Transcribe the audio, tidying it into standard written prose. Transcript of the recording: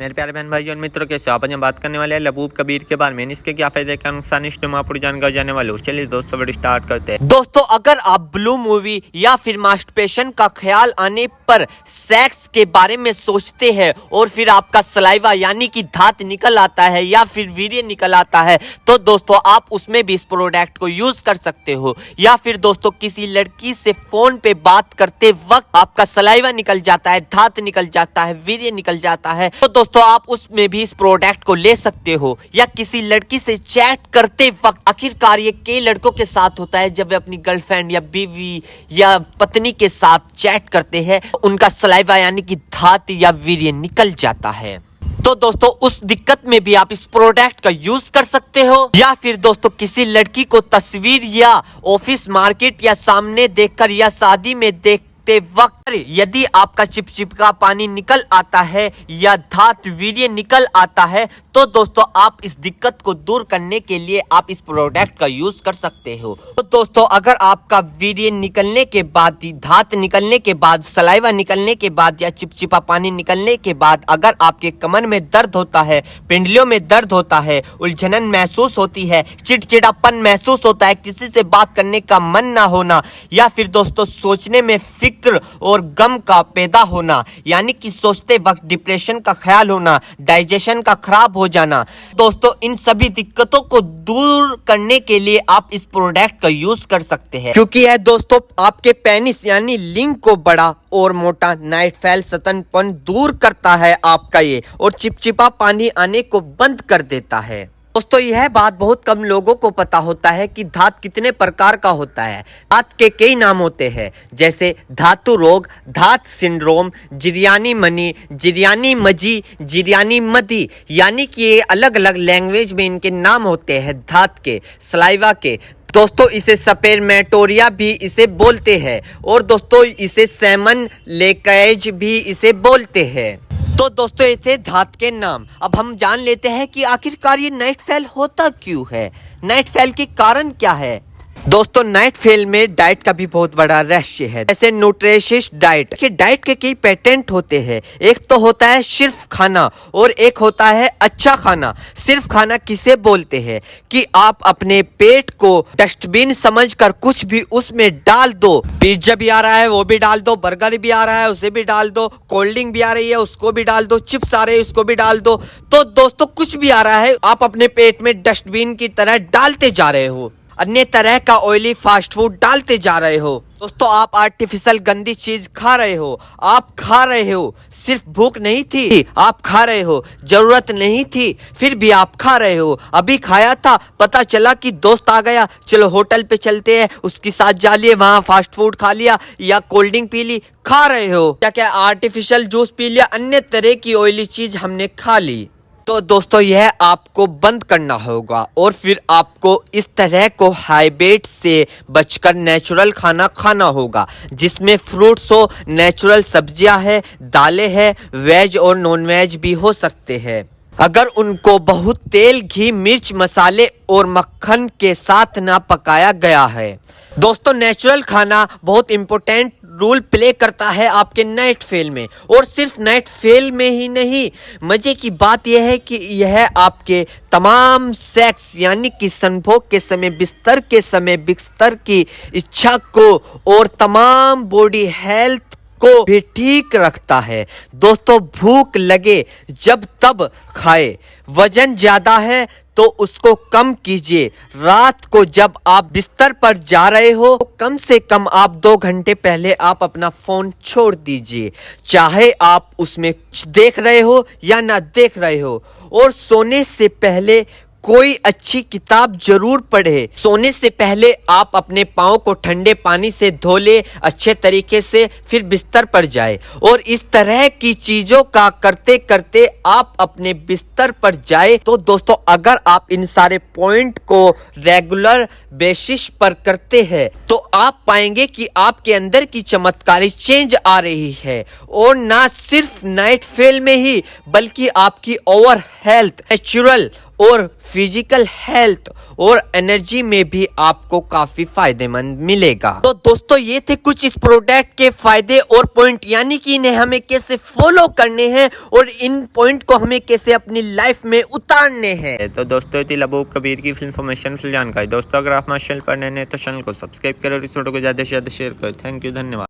मेरे प्यारे बहन भाई और मित्रों, कैसे आप? आज हम बात करने वाले हैं लबूब कबीर के बारे में। इसके क्या फायदे क्या नुकसान, इस में आप जानकर जाने वाले हो। चलिए दोस्तों वीडियो स्टार्ट करते हैं। दोस्तों, अगर आप ब्लू मूवी या फिर मास्टरपेशन का ख्याल आने पर सेक्स के बारे में सोचते हैं और फिर आपका सलाइवा यानी कि धात निकल आता है या फिर वीर्य निकल आता है, तो दोस्तों आप उसमें भी इस प्रोडक्ट को यूज कर सकते हो। या फिर दोस्तों किसी लड़की से फोन पे बात करते वक्त आपका सलाइवा निकल जाता है, धात निकल जाता है, वीर्य निकल जाता है, तो दोस्तों आप उसमें भी इस प्रोडक्ट को ले सकते हो। या किसी लड़की से चैट करते वक्त, आखिरकार ये कई लड़कों के साथ होता है, जब वे अपनी गर्लफ्रेंड या बीवी या पत्नी के साथ चैट करते हैं उनका सलाइवा यानी कि धात या वीर्य निकल जाता है। तो दोस्तों उस दिक्कत में भी आप इस प्रोडक्ट का यूज कर सकते हो। या फिर दोस्तों किसी लड़की को तस्वीर या ऑफिस, मार्केट या सामने देखकर या शादी में देखते वक्त यदि आपका चिपचिपका पानी निकल आता है या धात वीर्य निकल आता है, तो दोस्तों आप इस दिक्कत को दूर करने के लिए आप इस प्रोडक्ट का यूज कर सकते हो। तो दोस्तों अगर आपका वीर्य निकलने के बाद, धात निकलने के बाद, सलाइवा निकलने के बाद या चिपचिपा पानी निकलने के बाद अगर आपके कमर में दर्द होता है, पिंडलियों में दर्द होता है, उलझन महसूस होती है, चिड़चिड़ापन महसूस होता है, किसी से बात करने का मन ना होना, या फिर दोस्तों सोचने में फिक्र और गम का पैदा होना यानी कि सोचते वक्त डिप्रेशन का ख्याल होना, डाइजेशन का खराब हो जाना, दोस्तों इन सभी दिक्कतों को दूर करने के लिए आप इस प्रोडक्ट का यूज कर सकते हैं। क्योंकि यह दोस्तों आपके पेनिस यानी लिंग को बड़ा और मोटा, नाइट फैल, सतनपन दूर करता है आपका ये, और चिपचिपा पानी आने को बंद कर देता है। दोस्तों यह बात बहुत कम लोगों को पता होता है कि धात कितने प्रकार का होता है। धात के कई नाम होते हैं, जैसे धातु रोग, धात सिंड्रोम, जिरयानी मनी, जिरयानी मजी, जिरयानी मदी, यानी कि ये अलग अलग लैंग्वेज में इनके नाम होते हैं धात के, सलाइवा के। दोस्तों इसे सपेरमेटोरिया भी इसे बोलते हैं, और दोस्तों इसे सेमन लेकेज भी इसे बोलते हैं। तो दोस्तों ये थे धात के नाम। अब हम जान लेते हैं कि आखिरकार ये नाइट फेल होता क्यों है, नाइट फेल के कारण क्या है। दोस्तों नाइट फेल में डाइट का भी बहुत बड़ा रहस्य है। जैसे न्यूट्रिशियस डाइट के डाइट के कई पेटेंट होते हैं। एक तो होता है सिर्फ खाना और एक होता है अच्छा खाना। सिर्फ खाना किसे बोलते हैं कि आप अपने पेट को डस्टबिन समझकर कुछ भी उसमें डाल दो। पिज्जा भी आ रहा है वो भी डाल दो, बर्गर भी आ रहा है उसे भी डाल दो, कोल्ड ड्रिंक भी आ रही है उसको भी डाल दो, चिप्स आ रहे हैं उसको भी डाल दो। तो दोस्तों कुछ भी आ रहा है आप अपने पेट में डस्टबिन की तरह डालते जा रहे हो, अन्य तरह का ऑयली फास्ट फूड डालते जा रहे हो। दोस्तों आप आर्टिफिशियल गंदी चीज खा रहे हो, आप खा रहे हो, सिर्फ भूख नहीं थी आप खा रहे हो, जरूरत नहीं थी फिर भी आप खा रहे हो। अभी खाया था, पता चला कि दोस्त आ गया, चलो होटल पे चलते हैं, उसके साथ जा लिए, वहां फास्ट फूड खा लिया या कोल्ड ड्रिंक पी ली, खा रहे हो। क्या क्या आर्टिफिशियल जूस पी लिया, अन्य तरह की ऑयली चीज हमने खा ली। तो दोस्तों यह आपको बंद करना होगा और फिर आपको इस तरह को हाइब्रिड से बचकर नेचुरल खाना खाना होगा, जिसमें फ्रूट्स हो, नेचुरल सब्जियां है, दालें हैं, वेज और नॉन वेज भी हो सकते हैं। अगर उनको बहुत तेल, घी, मिर्च, मसाले और मक्खन के साथ ना पकाया गया है। दोस्तों नेचुरल खाना बहुत इंपॉर्टेंट रोल प्ले करता है आपके नाइट फेल में, और सिर्फ नाइट फेल में ही नहीं, मजे की बात यह है कि यह आपके तमाम सेक्स यानी कि संभोग के समय, बिस्तर के समय, बिस्तर की इच्छा को और तमाम बॉडी हेल्थ को भी ठीक रखता है। दोस्तों भूख लगे जब तब खाए, वजन ज्यादा है तो उसको कम कीजिए। रात को जब आप बिस्तर पर जा रहे हो तो कम से कम आप 2 घंटे पहले आप अपना फोन छोड़ दीजिए, चाहे आप उसमें देख रहे हो या ना देख रहे हो। और सोने से पहले कोई अच्छी किताब जरूर पढ़े। सोने से पहले आप अपने पाँव को ठंडे पानी से धो ले अच्छे तरीके से, फिर बिस्तर पर जाए, और इस तरह की चीजों का करते करते आप अपने बिस्तर पर जाए। तो दोस्तों अगर आप इन सारे पॉइंट को रेगुलर बेसिस पर करते हैं तो आप पाएंगे कि आपके अंदर की चमत्कारी चेंज आ रही है, और ना सिर्फ नाइट फेल में ही बल्कि आपकी ओवर हेल्थ, नेचुरल और फिजिकल हेल्थ और एनर्जी में भी आपको काफी फायदेमंद मिलेगा। तो दोस्तों ये थे कुछ इस प्रोडक्ट के फायदे और पॉइंट, यानी कि इन्हें हमें कैसे फॉलो करने हैं और इन पॉइंट को हमें कैसे अपनी लाइफ में उतारने हैं। तो दोस्तों थी लबूब कबीर की इन्फॉर्मेशन जानकारी। दोस्तों अगर आप हमारे चैनल पर नए हैं तो चैनल को सब्सक्राइब करें और इस वीडियो को ज़्यादा से ज़्यादा शेयर करें। थैंक यू, धन्यवाद।